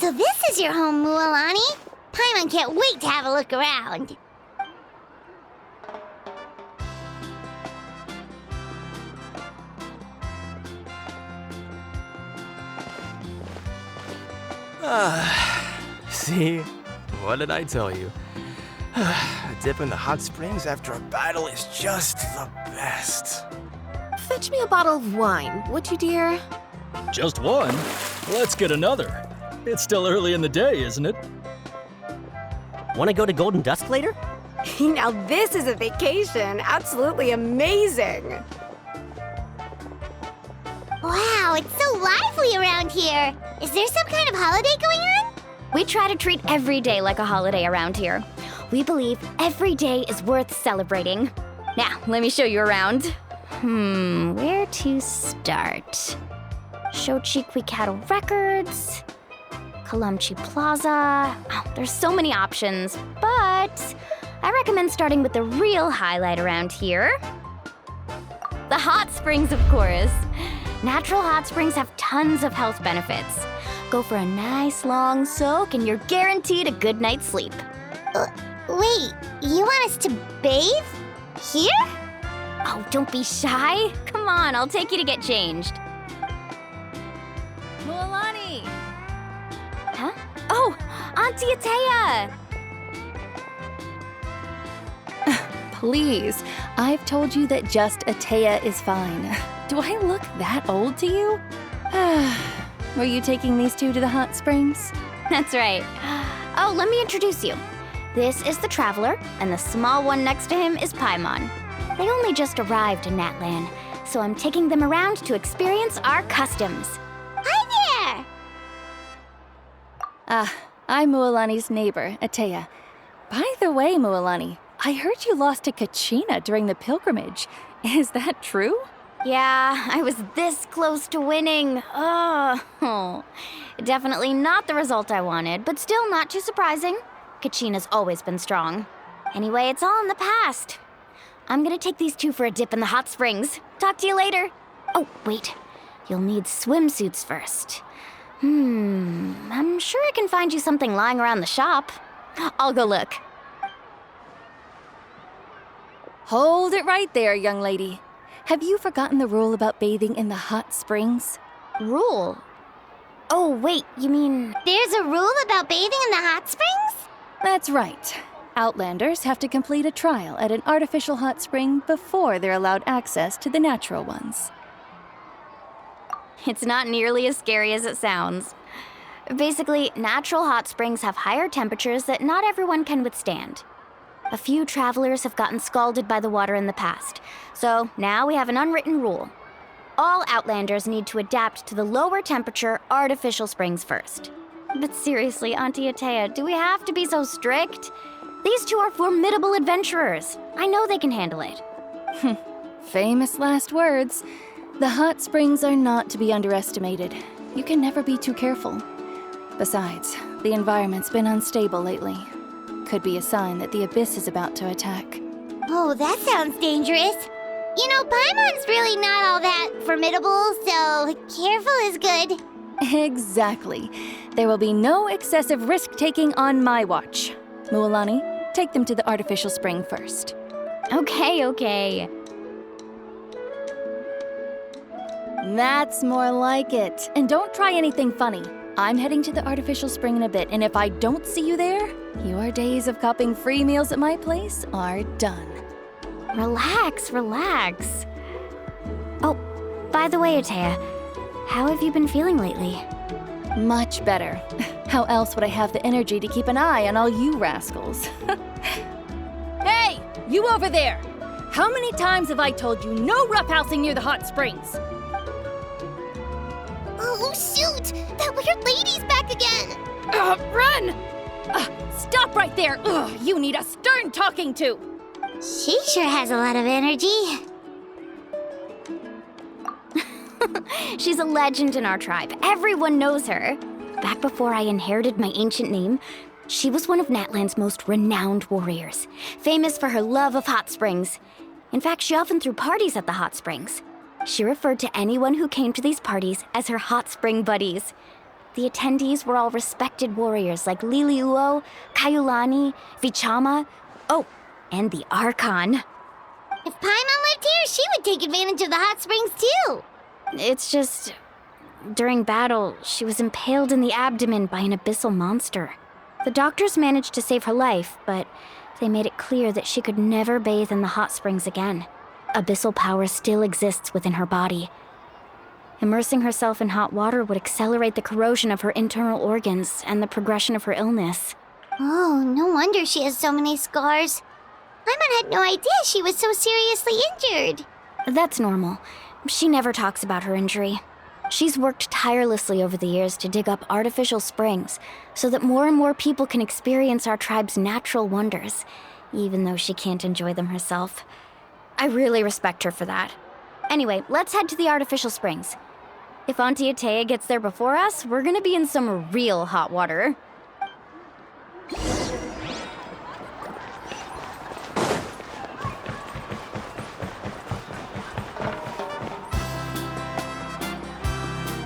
So this is your home, Mualani? Paimon can't wait to have a look around. See? What did I tell you? A dip in the hot springs after a battle is just the best. Fetch me a bottle of wine, would you, dear? Just one? Let's get another. It's still early in the day, isn't it? Want to go to Golden Dusk later? Now this is a vacation. Absolutely amazing. Wow, it's so lively around here. Is there some kind of holiday going on? We try to treat every day like a holiday around here. We believe every day is worth celebrating. Now, let me show you around. Where to start? Shochiku Cattle Records, Kalamchi Plaza. Oh, there's so many options, but I recommend starting with the real highlight around here. The hot springs, of course. Natural hot springs have tons of health benefits. Go for a nice long soak and you're guaranteed a good night's sleep. Wait, you want us to bathe? Here? Oh, don't be shy. Come on, I'll take you to get changed. Mualani! Huh? Oh, Auntie Atea! Please, I've told you that just Atea is fine. Do I look that old to you? Were you taking these two to the hot springs? That's right. Oh, let me introduce you. This is the Traveler, and the small one next to him is Paimon. They only just arrived in Natlan, so I'm taking them around to experience our customs. Hi there! I'm Mualani's neighbor, Atea. By the way, Mualani, I heard you lost to Kachina during the pilgrimage. Is that true? Yeah, I was this close to winning. Oh, definitely not the result I wanted, but still not too surprising. Kachina's always been strong. Anyway, it's all in the past. I'm gonna take these two for a dip in the hot springs. Talk to you later. Oh, wait. You'll need swimsuits first. I'm sure I can find you something lying around the shop. I'll go look. Hold it right there, young lady. Have you forgotten the rule about bathing in the hot springs? Rule? Oh, wait, you mean... There's a rule about bathing in the hot springs? That's right. Outlanders have to complete a trial at an artificial hot spring before they're allowed access to the natural ones. It's not nearly as scary as it sounds. Basically, natural hot springs have higher temperatures that not everyone can withstand. A few travelers have gotten scalded by the water in the past, so now we have an unwritten rule. All Outlanders need to adapt to the lower temperature artificial springs first. But seriously, Auntie Atea, do we have to be so strict? These two are formidable adventurers. I know they can handle it. Famous last words. The hot springs are not to be underestimated. You can never be too careful. Besides, the environment's been unstable lately. Could be a sign that the abyss is about to attack. Oh, that sounds dangerous. You know, Paimon's really not all that formidable, so careful is good. Exactly. There will be no excessive risk-taking on my watch. Mualani, take them to the artificial spring first. Okay. That's more like it. And don't try anything funny. I'm heading to the artificial spring in a bit, and if I don't see you there, your days of copping free meals at my place are done. Relax. Oh, by the way, Atea, how have you been feeling lately? Much better. How else would I have the energy to keep an eye on all you rascals? Hey, you over there! How many times have I told you no roughhousing near the hot springs? Oh, shoot! That weird lady's back again! Run! Stop right there! You need a stern talking to! She sure has a lot of energy. She's a legend in our tribe. Everyone knows her. Back before I inherited my ancient name, she was one of Natlan's most renowned warriors, famous for her love of hot springs. In fact, she often threw parties at the hot springs. She referred to anyone who came to these parties as her hot spring buddies. The attendees were all respected warriors like Liliuo, Kaiulani, Vichama, oh, and the Archon. If Paimon lived here, she would take advantage of the hot springs too. It's just, during battle, she was impaled in the abdomen by an abyssal monster. The doctors managed to save her life, but they made it clear that she could never bathe in the hot springs again. Abyssal power still exists within her body. Immersing herself in hot water would accelerate the corrosion of her internal organs and the progression of her illness. Oh, no wonder she has so many scars. Paimon had no idea she was so seriously injured. That's normal. She never talks about her injury. She's worked tirelessly over the years to dig up artificial springs so that more and more people can experience our tribe's natural wonders, even though she can't enjoy them herself. I really respect her for that. Anyway, let's head to the artificial springs. If Auntie Atea gets there before us, we're gonna be in some real hot water.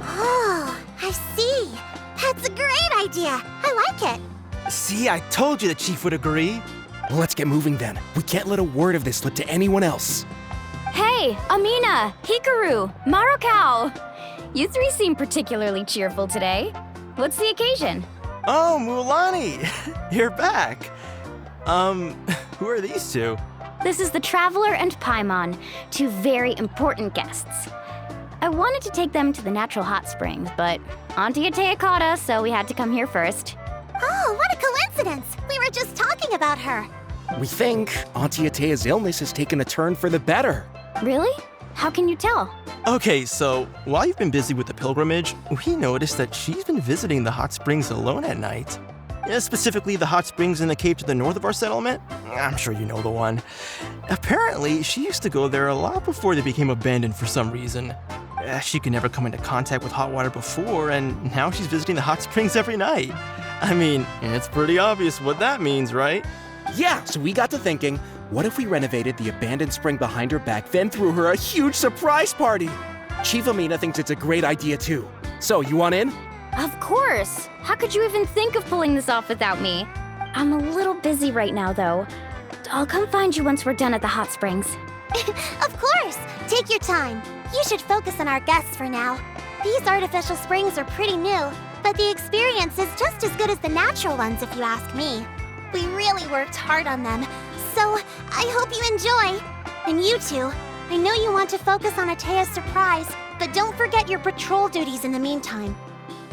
Oh, I see. That's a great idea. I like it. See, I told you the chief would agree. Well, let's get moving then. We can't let a word of this slip to anyone else. Hey, Amina, Hikaru, Marukao! You three seem particularly cheerful today. What's the occasion? Oh, Mulani, you're back. Who are these two? This is the Traveler and Paimon, two very important guests. I wanted to take them to the natural hot springs, but Auntie Atea caught us, so we had to come here first. Oh, what a coincidence. We were just talking about her. We think Auntie Atea's illness has taken a turn for the better. Really? How can you tell? Okay, so while you've been busy with the pilgrimage, we noticed that she's been visiting the hot springs alone at night. Specifically, the hot springs in the cave to the north of our settlement. I'm sure you know the one. Apparently, she used to go there a lot before they became abandoned for some reason. She could never come into contact with hot water before, and now she's visiting the hot springs every night. I mean, it's pretty obvious what that means, right? Yeah, so we got to thinking, what if we renovated the abandoned spring behind her back, then threw her a huge surprise party? Chief Amina thinks it's a great idea too. So, you want in? Of course! How could you even think of pulling this off without me? I'm a little busy right now, though. I'll come find you once we're done at the hot springs. Of course. Take your time. You should focus on our guests for now. These artificial springs are pretty new, but the experience is just as good as the natural ones if you ask me. We really worked hard on them, so I hope you enjoy. And you two, I know you want to focus on Atea's surprise, but don't forget your patrol duties in the meantime.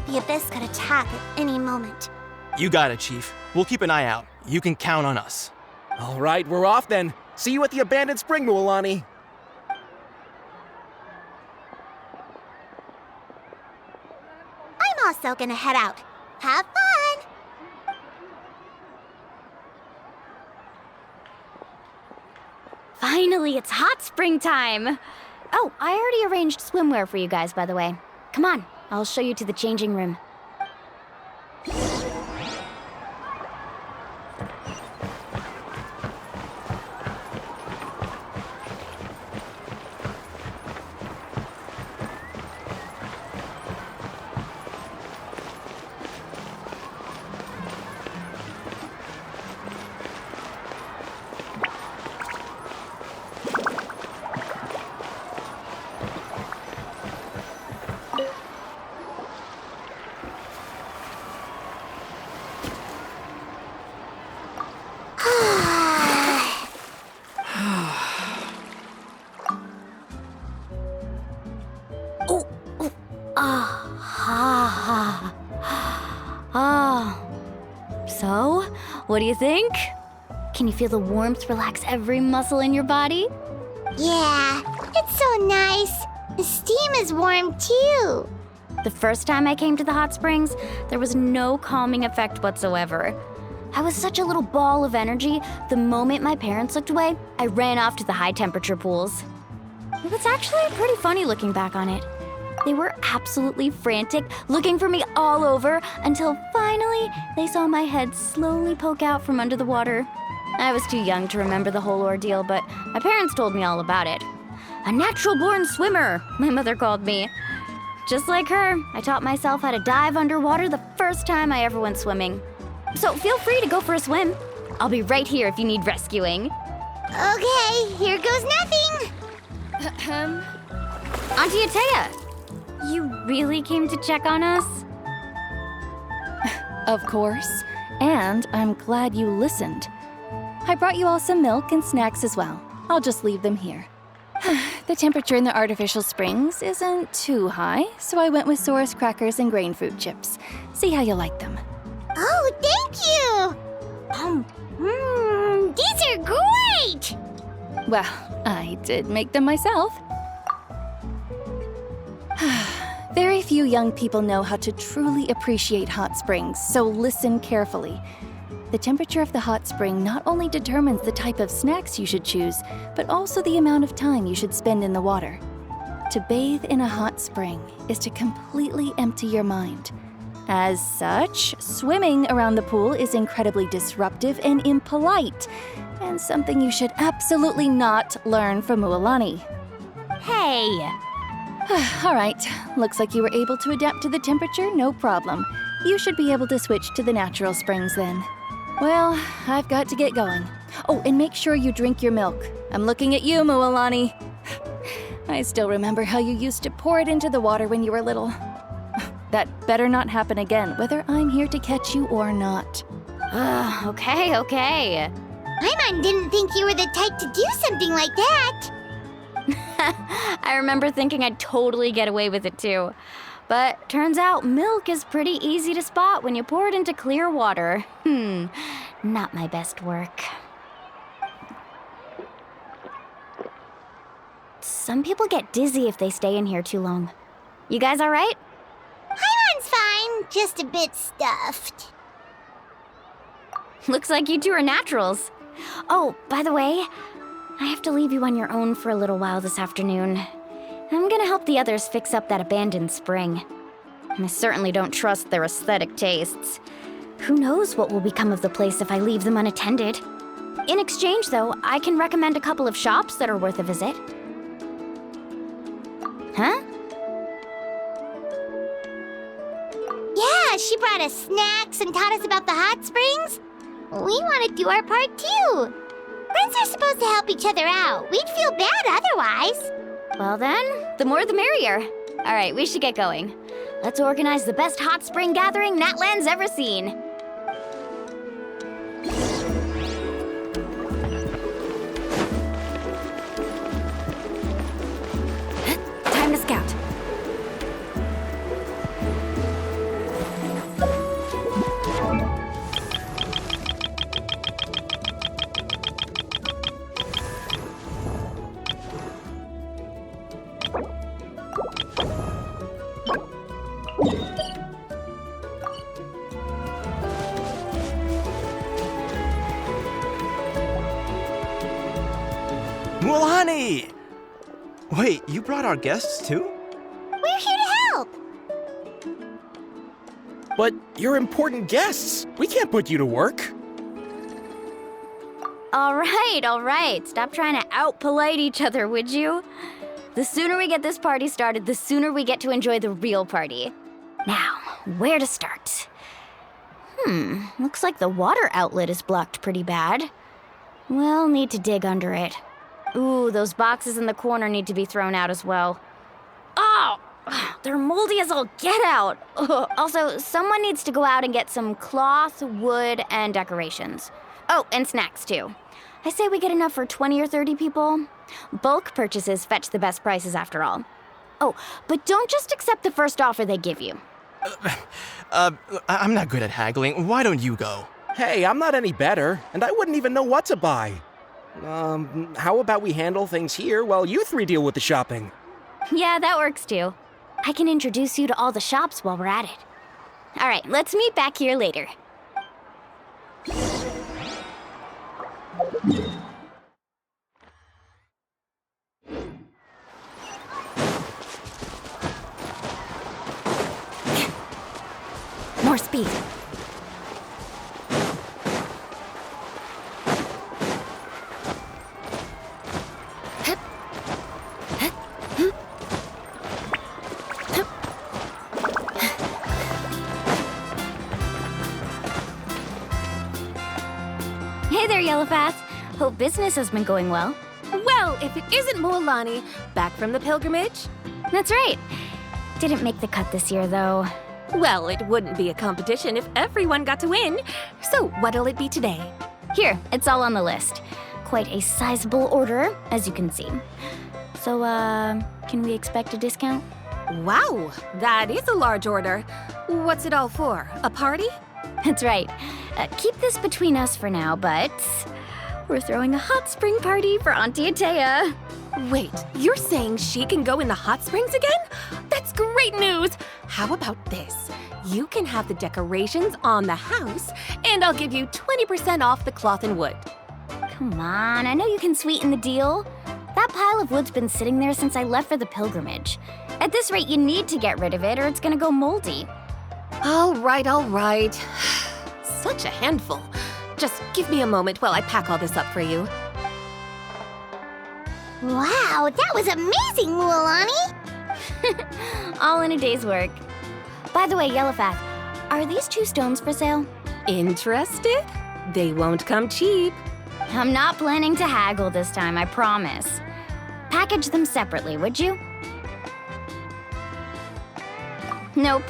The Abyss could attack at any moment. You got it, Chief. We'll keep an eye out. You can count on us. All right, we're off then. See you at the abandoned spring, Mulani. I'm also gonna head out. Have fun! Finally, it's hot spring time! Oh, I already arranged swimwear for you guys, by the way. Come on, I'll show you to the changing room. So, what do you think? Can you feel the warmth relax every muscle in your body? Yeah, it's so nice. The steam is warm too. The first time I came to the hot springs, there was no calming effect whatsoever. I was such a little ball of energy, the moment my parents looked away, I ran off to the high temperature pools. It was actually pretty funny looking back on it. They were absolutely frantic, looking for me all over, until finally they saw my head slowly poke out from under the water. I was too young to remember the whole ordeal, but my parents told me all about it. A natural-born swimmer, my mother called me. just like her, I taught myself how to dive underwater the first time I ever went swimming. So feel free to go for a swim. I'll be right here if you need rescuing. Okay, here goes nothing. Auntie Atea, you really came to check on us? Of course. And I'm glad you listened. I brought you all some milk and snacks as well. I'll just leave them here. The temperature in the artificial springs isn't too high, so I went with Saurus crackers and grain fruit chips. See how you like them. Oh, thank you. These are great. Well, I did make them myself. Very few young people know how to truly appreciate hot springs, so listen carefully. The temperature of the hot spring not only determines the type of snacks you should choose, but also the amount of time you should spend in the water. To bathe in a hot spring is to completely empty your mind. As such, swimming around the pool is incredibly disruptive and impolite, and something you should absolutely not learn from Mualani. Hey! All right, looks like you were able to adapt to the temperature, no problem. You should be able to switch to the natural springs then. Well, I've got to get going. Oh, and make sure you drink your milk. I'm looking at you, Mualani. I still remember how you used to pour it into the water when you were little. That better not happen again, whether I'm here to catch you or not. Okay. My mom didn't think you were the type to do something like that. I remember thinking I'd totally get away with it too. But turns out milk is pretty easy to spot when you pour it into clear water. Not my best work. Some people get dizzy if they stay in here too long. You guys all right? Paimon's fine, just a bit stuffed. Looks like you two are naturals. Oh, by the way, I have to leave you on your own for a little while this afternoon. I'm gonna help the others fix up that abandoned spring. I certainly don't trust their aesthetic tastes. Who knows what will become of the place if I leave them unattended? In exchange, though, I can recommend a couple of shops that are worth a visit. Huh? Yeah, she brought us snacks and taught us about the hot springs. We want to do our part too. Friends are supposed to help each other out. We'd feel bad otherwise. Well then, the more the merrier. All right, we should get going. Let's organize the best hot spring gathering Natland's ever seen. Time to scout. Mualani! Wait, you brought our guests too? We're here to help. But you're important guests. We can't put you to work. All right. Stop trying to out-polite each other, would you? The sooner we get this party started, the sooner we get to enjoy the real party. Now, where to start? Looks like the water outlet is blocked pretty bad. We'll need to dig under it. Ooh, those boxes in the corner need to be thrown out as well. Oh, they're moldy as all get out. Ugh. Also, someone needs to go out and get some cloth, wood, and decorations. Oh, and snacks too. I say we get enough for 20 or 30 people. Bulk purchases fetch the best prices after all. Oh, but don't just accept the first offer they give you. I'm not good at haggling. Why don't you go? Hey, I'm not any better, and I wouldn't even know what to buy. How about we handle things here while you three deal with the shopping? Yeah, that works too. I can introduce you to all the shops while we're at it. All right, let's meet back here later. More speed. business has been going well. Well, if it isn't Mualani, back from the pilgrimage? That's right. Didn't make the cut this year, though. Well, it wouldn't be a competition if everyone got to win. So, what'll it be today? Here, it's all on the list. Quite a sizable order, as you can see. So, can we expect a discount? Wow, that is a large order. What's it all for? A party? That's right. Keep this between us for now, but we're throwing a hot spring party for Auntie Atea. Wait, you're saying she can go in the hot springs again? That's great news! How about this? You can have the decorations on the house, and I'll give you 20% off the cloth and wood. Come on, I know you can sweeten the deal. That pile of wood's been sitting there since I left for the pilgrimage. At this rate, you need to get rid of it or it's gonna go moldy. All right, all right. Such a handful. Just give me a moment while I pack all this up for you. Wow, that was amazing, Mualani! All in a day's work. By the way, Yellowfath, are these 2 stones for sale? Interested? They won't come cheap. I'm not planning to haggle this time, I promise. Package them separately, would you? Nope.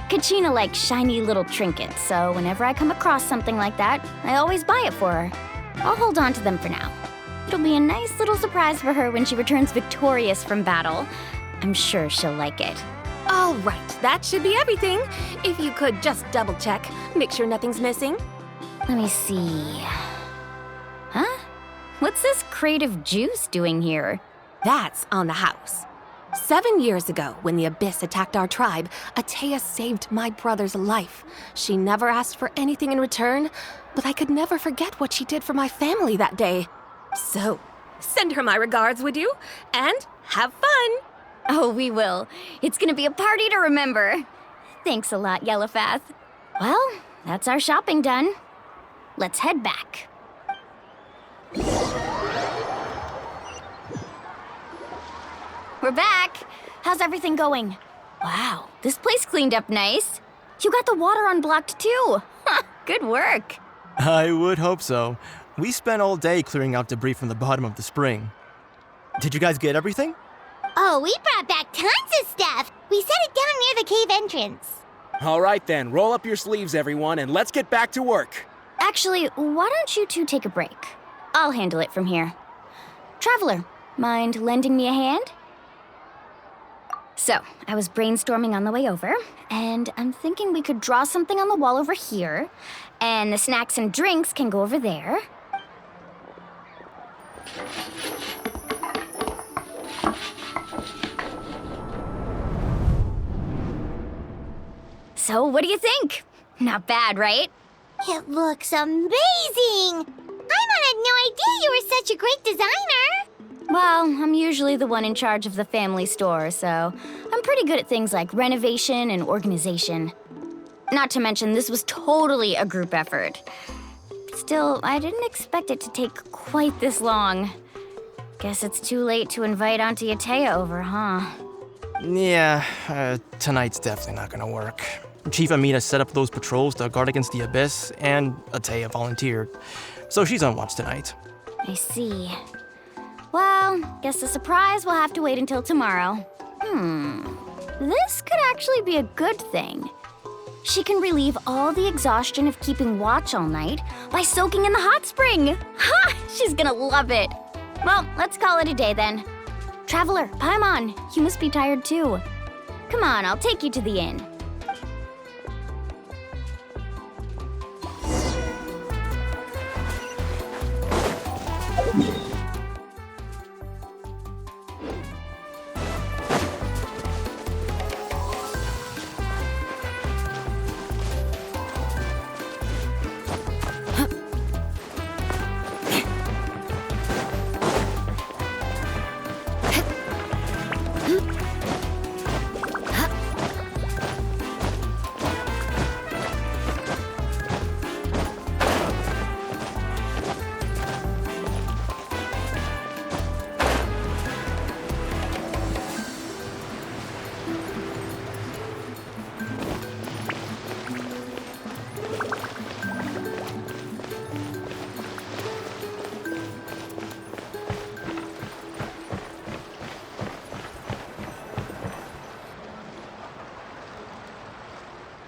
Kachina likes shiny little trinkets, so whenever I come across something like that, I always buy it for her. I'll hold on to them for now. It'll be a nice little surprise for her when she returns victorious from battle. I'm sure she'll like it. All right, that should be everything. If you could just double check, make sure nothing's missing. Let me see. Huh? What's this crate of juice doing here? That's on the house. 7 years ago, when the Abyss attacked our tribe, Atea saved my brother's life. She never asked for anything in return, but I could never forget what she did for my family that day. So, send her my regards, would you? And have fun! Oh, we will. It's gonna be a party to remember. Thanks a lot, Yellowfath. Well, that's our shopping done. Let's head back. We're back. How's everything going? Wow, this place cleaned up nice. You got the water unblocked too. Good work. I would hope so. We spent all day clearing out debris from the bottom of the spring. Did you guys get everything? Oh, we brought back tons of stuff! We set it down near the cave entrance. All right then, roll up your sleeves, everyone, and let's get back to work. Actually, why don't you two take a break? I'll handle it from here. Traveler, mind lending me a hand? So, I was brainstorming on the way over, and I'm thinking we could draw something on the wall over here, and the snacks and drinks can go over there. So, what do you think? Not bad, right? It looks amazing! Paimon had no idea you were such a great designer! Well, I'm usually the one in charge of the family store, so I'm pretty good at things like renovation and organization. Not to mention, this was totally a group effort. Still, I didn't expect it to take quite this long. Guess it's too late to invite Auntie Atea over, huh? Yeah, tonight's definitely not gonna work. Chief Amita set up those patrols to guard against the Abyss, and Atea volunteered. So she's on watch tonight. I see. Well, guess the surprise will have to wait until tomorrow. This could actually be a good thing. She can relieve all the exhaustion of keeping watch all night by soaking in the hot spring. Ha! She's gonna love it. Well, let's call it a day then. Traveler, Paimon, you must be tired too. Come on, I'll take you to the inn.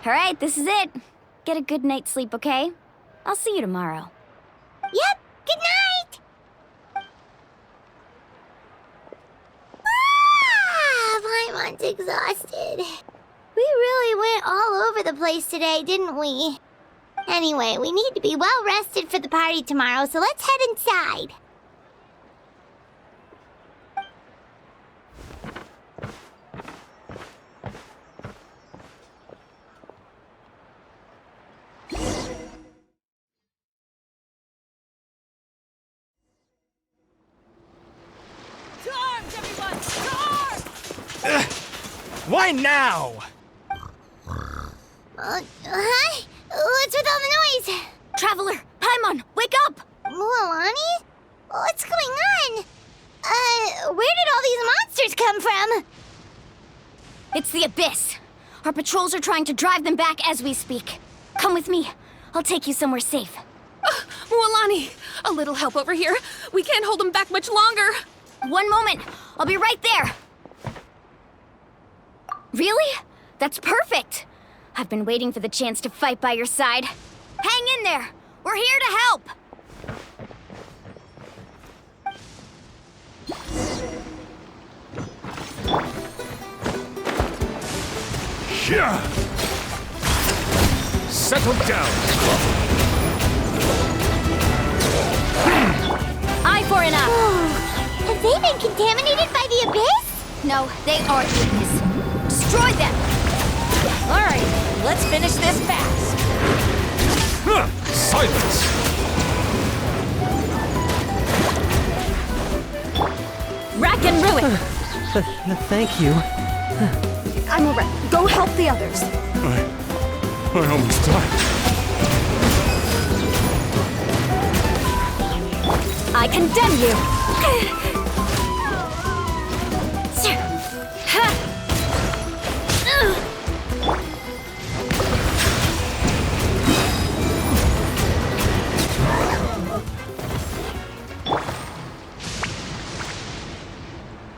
All right, this is it. Get a good night's sleep, okay? I'll see you tomorrow. Yep, good night! Paimon's exhausted. We really went all over the place today, didn't we? Anyway, we need to be well rested for the party tomorrow, so let's head inside. Why now? Huh? What's with all the noise? Traveler, Paimon, wake up! Mualani? What's going on? Where did all these monsters come from? It's the Abyss. Our patrols are trying to drive them back as we speak. Come with me. I'll take you somewhere safe. Mualani, a little help over here. We can't hold them back much longer. One moment. I'll be right there. Really? That's perfect. I've been waiting for the chance to fight by your side. Hang in there. We're here to help. Yeah. Settle down. Eye for an eye. Oh, have they been contaminated by the Abyss? No, they are the Abyss. Destroy them. All right, let's finish this fast. Silence. Rack and ruin. Thank you. I'm alright. Go help the others. I almost died. I condemn you.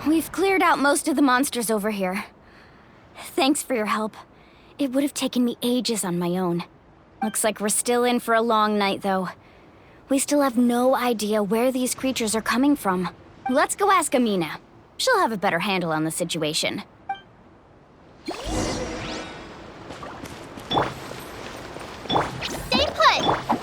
We've cleared out most of the monsters over here. Thanks for your help. It would have taken me ages on my own. Looks like we're still in for a long night, though. We still have no idea where these creatures are coming from. Let's go ask Amina. She'll have a better handle on the situation. Stay put!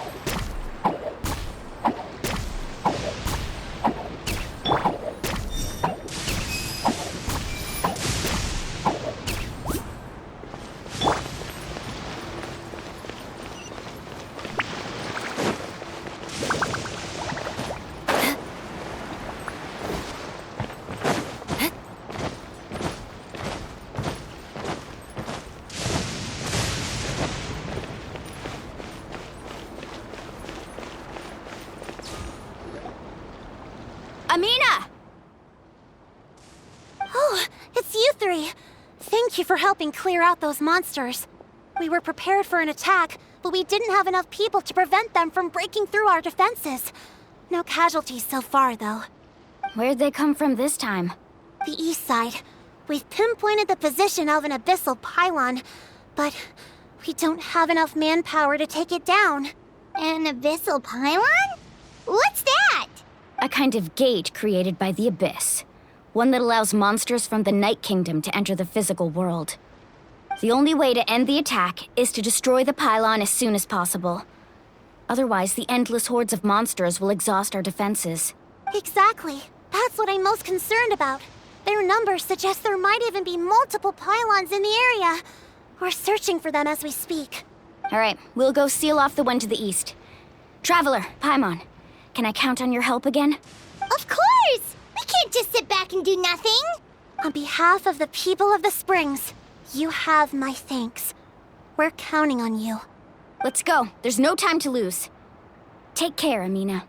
Amina! Oh, it's you three. Thank you for helping clear out those monsters. We were prepared for an attack, but we didn't have enough people to prevent them from breaking through our defenses. No casualties so far, though. Where'd they come from this time? The east side. We've pinpointed the position of an abyssal pylon, but we don't have enough manpower to take it down. An abyssal pylon? What's that? A kind of gate created by the Abyss. One that allows monsters from the Night Kingdom to enter the physical world. The only way to end the attack is to destroy the pylon as soon as possible. Otherwise, the endless hordes of monsters will exhaust our defenses. Exactly. That's what I'm most concerned about. Their numbers suggest there might even be multiple pylons in the area. We're searching for them as we speak. All right, we'll go seal off the one to the east. Traveler, Paimon, can I count on your help again? Of course! We can't just sit back and do nothing! On behalf of the people of the Springs, you have my thanks. We're counting on you. Let's go. There's no time to lose. Take care, Amina.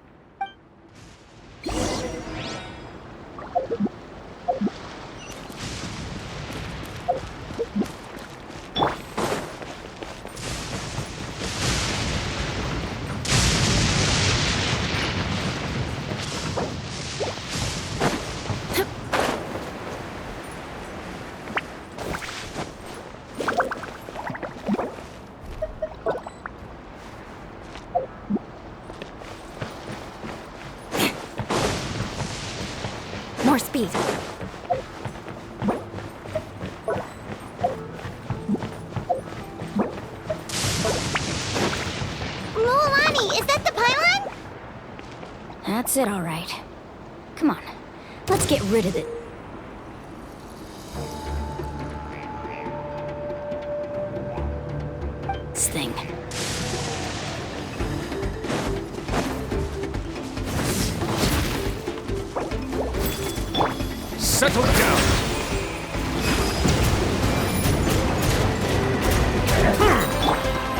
More speed. Mualani, is that the pylon? That's it, all right. Come on, let's get rid of it. This thing. Settle down.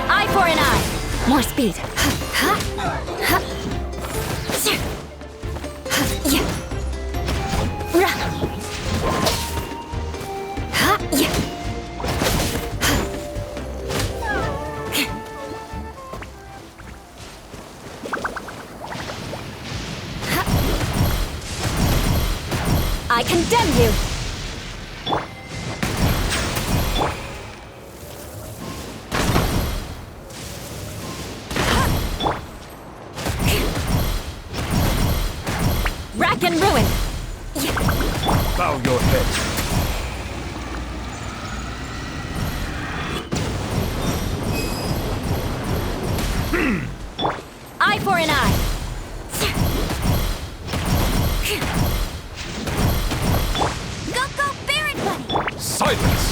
Eye for an eye. More speed. I condemn you! Rack and ruin! Bow your head. Eye for an eye! Go, Baron Bunny! Silence!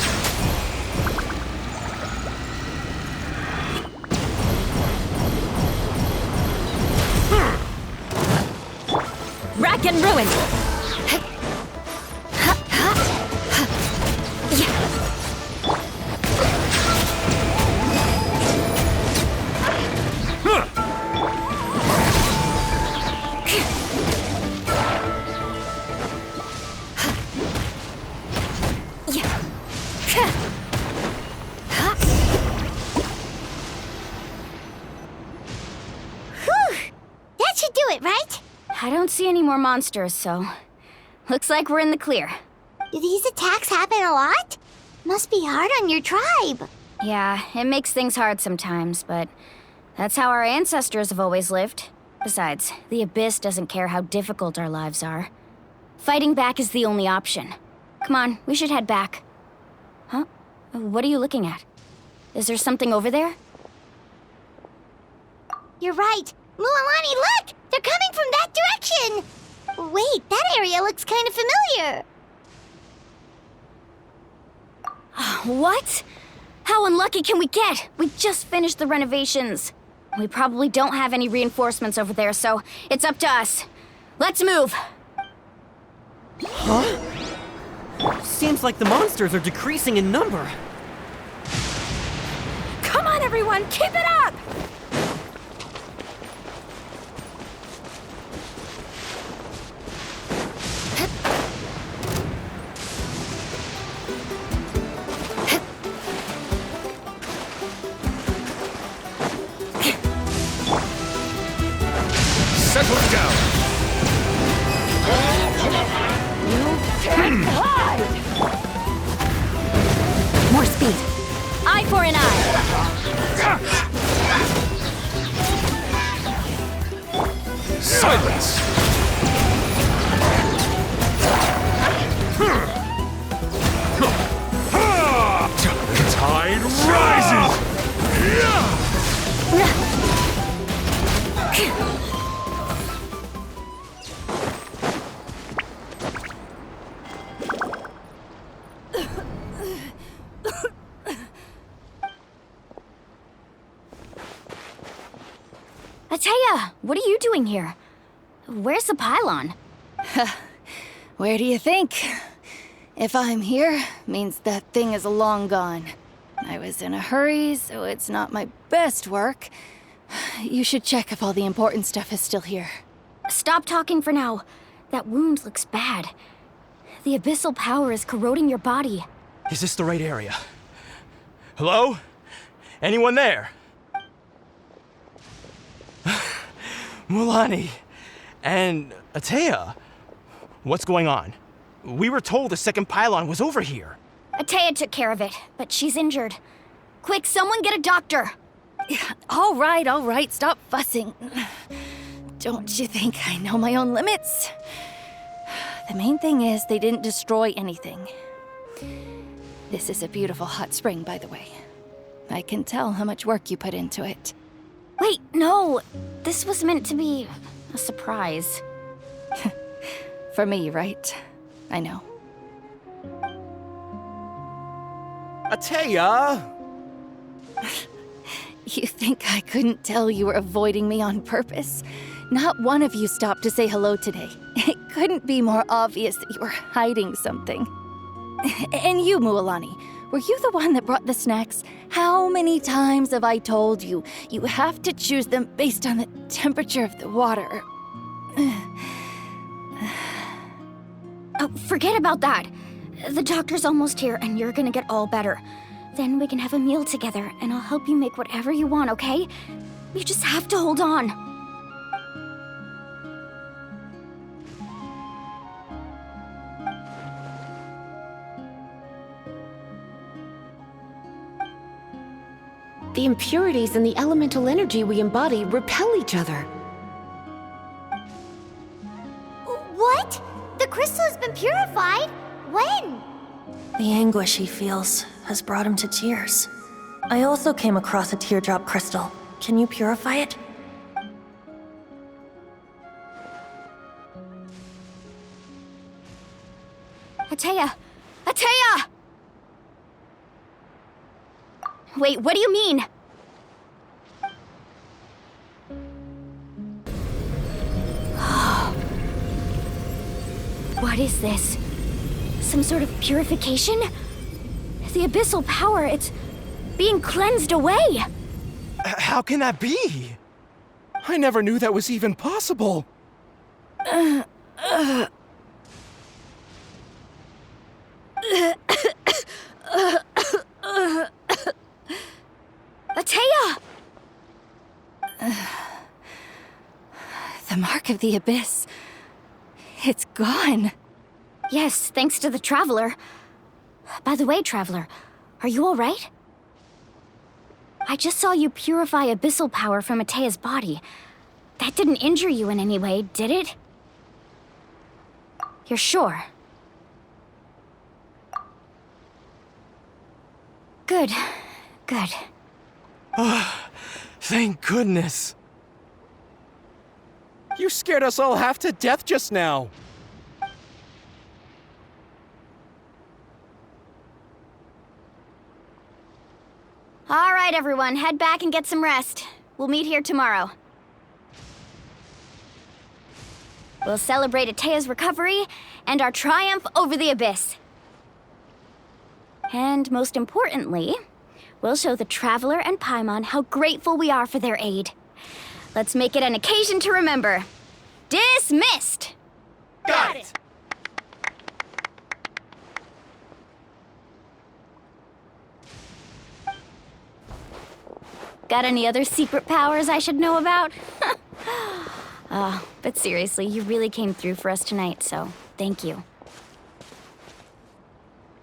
Rack and ruin! That should do it, right? I don't see any more monsters, so looks like we're in the clear. Do these attacks happen a lot? Must be hard on your tribe. Yeah, it makes things hard sometimes, but that's how our ancestors have always lived. Besides, the Abyss doesn't care how difficult our lives are. Fighting back is the only option. Come on, we should head back. Huh? What are you looking at? Is there something over there? You're right. Mualani, look! They're coming from that direction! Wait, that area looks kind of familiar. What? How unlucky can we get? We just finished the renovations. We probably don't have any reinforcements over there, so it's up to us. Let's move! Seems like the monsters are decreasing in number. Come on, everyone, keep it up! Settle down. More speed. Eye for an eye! Silence. The tide rises. Ateya, what are you doing here? Where's the pylon? Where do you think? If I'm here, means that thing is long gone. I was in a hurry, so it's not my best work. You should check if all the important stuff is still here. Stop talking for now. That wound looks bad. The abyssal power is corroding your body. Is this the right area? Hello? Anyone there? Mualani and Ateya, what's going on? We were told the second pylon was over here. Ateya took care of it, but she's injured. Quick, someone get a doctor! All right, stop fussing. Don't you think I know my own limits? The main thing is they didn't destroy anything. This is a beautiful hot spring, by the way. I can tell how much work you put into it. Wait, no. This was meant to be a surprise. For me, right? I know. Atea! You think I couldn't tell you were avoiding me on purpose? Not one of you stopped to say hello today. It couldn't be more obvious that you were hiding something. And you, Mualani, were you the one that brought the snacks? How many times have I told you, you have to choose them based on the temperature of the water? Oh, forget about that. The doctor's almost here, and you're gonna get all better. Then we can have a meal together, and I'll help you make whatever you want, okay? You just have to hold on. The impurities and the elemental energy we embody repel each other. What? The crystal has been purified? When? The anguish he feels has brought him to tears. I also came across a teardrop crystal. Can you purify it? Atea! Atea! Wait, what do you mean? What is this? Some sort of purification? The abyssal power, it's being cleansed away! How can that be? I never knew that was even possible. Atea! The mark of the abyss. It's gone. Yes, thanks to the Traveler. By the way, Traveler, are you alright? I just saw you purify abyssal power from Atea's body. That didn't injure you in any way, did it? You're sure? Good. Good. Thank goodness. You scared us all half to death just now. All right, everyone, head back and get some rest. We'll meet here tomorrow. We'll celebrate Atea's recovery and our triumph over the abyss. And most importantly, we'll show the Traveler and Paimon how grateful we are for their aid. Let's make it an occasion to remember. Dismissed! Got it! Got any other secret powers I should know about? But seriously, you really came through for us tonight, so thank you.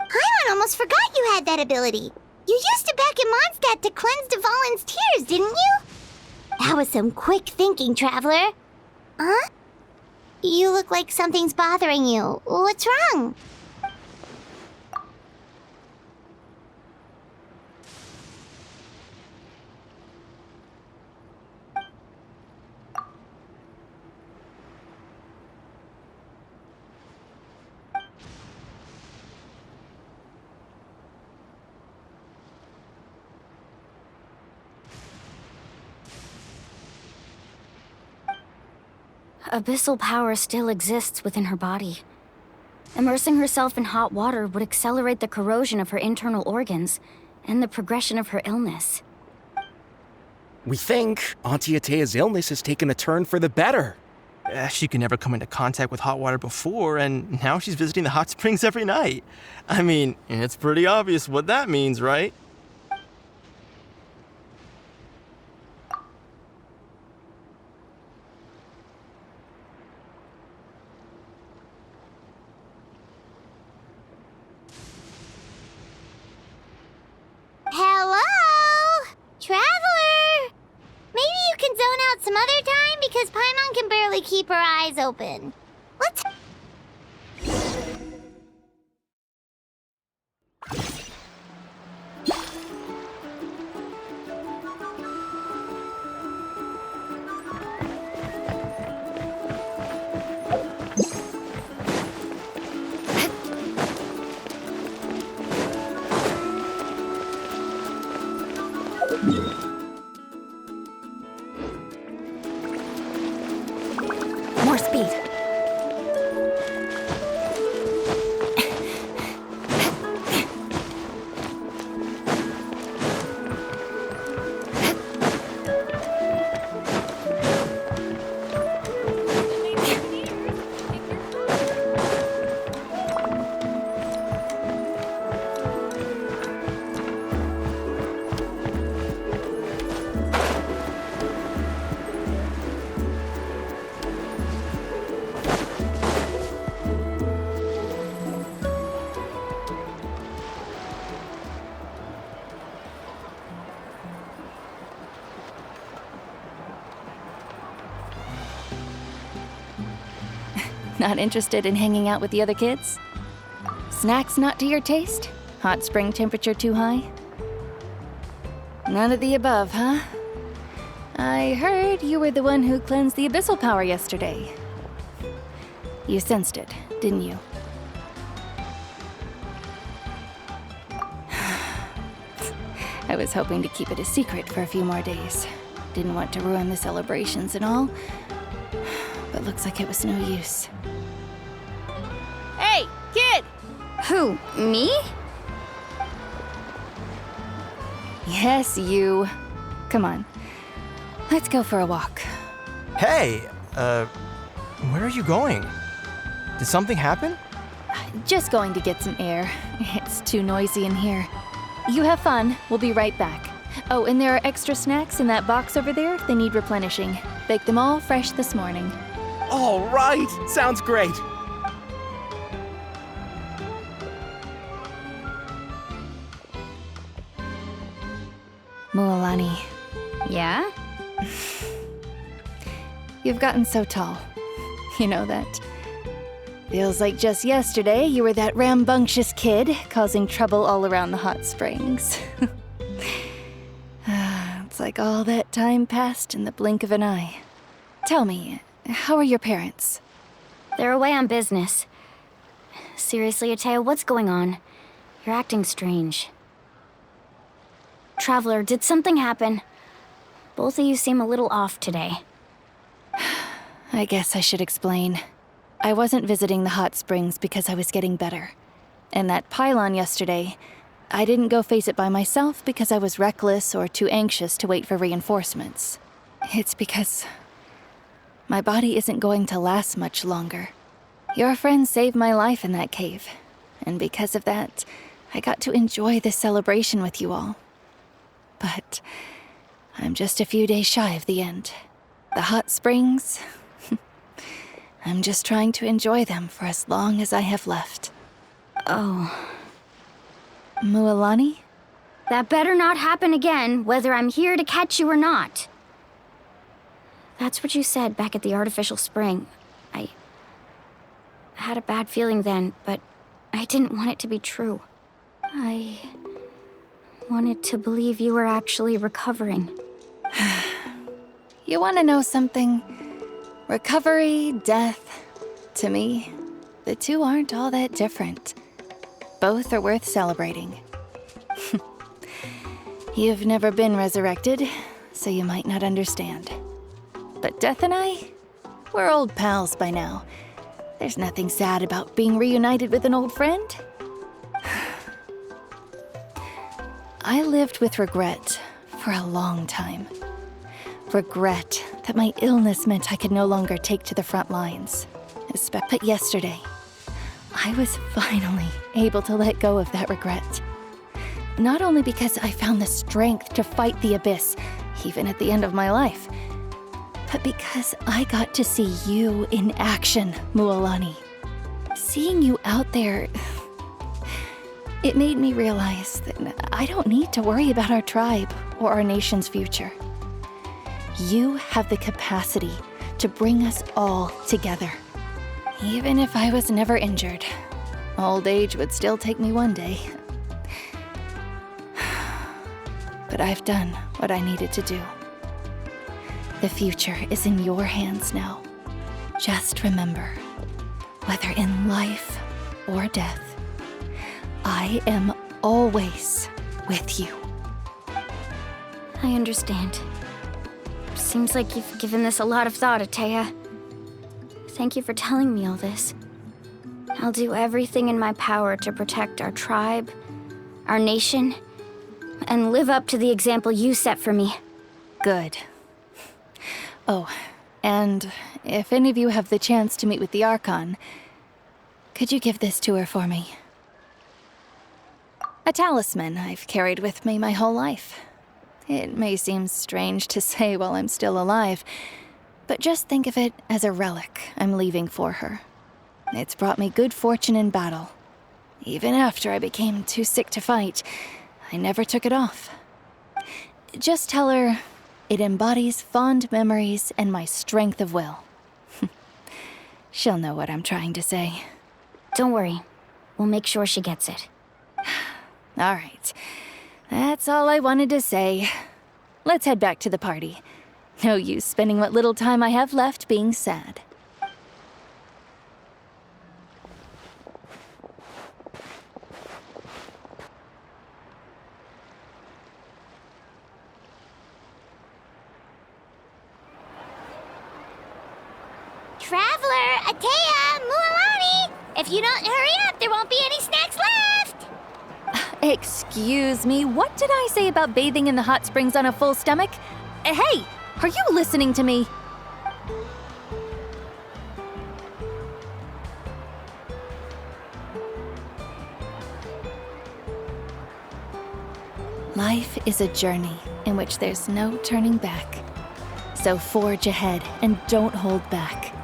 Paimon almost forgot you had that ability. You used it back in Mondstadt to cleanse Dvalin's tears, didn't you? That was some quick thinking, Traveler. Huh? You look like something's bothering you. What's wrong? Abyssal power still exists within her body. Immersing herself in hot water would accelerate the corrosion of her internal organs and the progression of her illness. We think Auntie Atea's illness has taken a turn for the better. She could never come into contact with hot water before, and now she's visiting the hot springs every night. I mean, it's pretty obvious what that means, right? Hello? Traveler? Maybe you can zone out some other time because Paimon can barely keep her eyes open. Let's... Not interested in hanging out with the other kids? Snacks not to your taste? Hot spring temperature too high? None of the above, huh? I heard you were the one who cleansed the abyssal power yesterday. You sensed it, didn't you? I was hoping to keep it a secret for a few more days. Didn't want to ruin the celebrations and all, but looks like it was no use. Hey, kid! Who, me? Yes, you. Come on. Let's go for a walk. Hey, where are you going? Did something happen? Just going to get some air. It's too noisy in here. You have fun. We'll be right back. Oh, and there are extra snacks in that box over there. They need replenishing. Baked them all fresh this morning. All right, sounds great. Mualani, Yeah? you've gotten so tall. You know that. Feels like just yesterday you were that rambunctious kid causing trouble all around the hot springs. It's like all that time passed in the blink of an eye. Tell me, how are your parents? They're away on business. Seriously, Atea, what's going on? You're acting strange. Traveler, did something happen? Both of you seem a little off today. I guess I should explain. I wasn't visiting the hot springs because I was getting better. And that pylon yesterday, I didn't go face it by myself because I was reckless or too anxious to wait for reinforcements. It's because my body isn't going to last much longer. Your friend saved my life in that cave, and because of that, I got to enjoy this celebration with you all. But I'm just a few days shy of the end. The hot springs, I'm just trying to enjoy them for as long as I have left. Oh. Mualani? That better not happen again, whether I'm here to catch you or not. That's what you said back at the artificial spring. I had a bad feeling then, but I didn't want it to be true. I wanted to believe you were actually recovering. You want to know something? Recovery, death, to me, the two aren't all that different. Both are worth celebrating. You've never been resurrected, so you might not understand. But Death and I, we're old pals by now. There's nothing sad about being reunited with an old friend. I lived with regret for a long time. Regret that my illness meant I could no longer take to the front lines. But yesterday, I was finally able to let go of that regret. Not only because I found the strength to fight the abyss, even at the end of my life, but because I got to see you in action, Mualani. Seeing you out there, it made me realize that I don't need to worry about our tribe or our nation's future. You have the capacity to bring us all together. Even if I was never injured, old age would still take me one day. But I've done what I needed to do. The future is in your hands now. Just remember, whether in life or death, I am always with you. I understand. Seems like you've given this a lot of thought, Atea. Thank you for telling me all this. I'll do everything in my power to protect our tribe, our nation, and live up to the example you set for me. Good. Oh, and if any of you have the chance to meet with the Archon, could you give this to her for me? A talisman I've carried with me my whole life. It may seem strange to say while I'm still alive, but just think of it as a relic I'm leaving for her. It's brought me good fortune in battle. Even after I became too sick to fight, I never took it off. Just tell her it embodies fond memories and my strength of will. She'll know what I'm trying to say. Don't worry. We'll make sure she gets it. All right. That's all I wanted to say. Let's head back to the party. No use spending what little time I have left being sad. Traveler, Atea, Mualani! If you don't hurry up, there won't be any snacks left! Excuse me, what did I say about bathing in the hot springs on a full stomach? Hey, are you listening to me? Life is a journey in which there's no turning back. So forge ahead and don't hold back.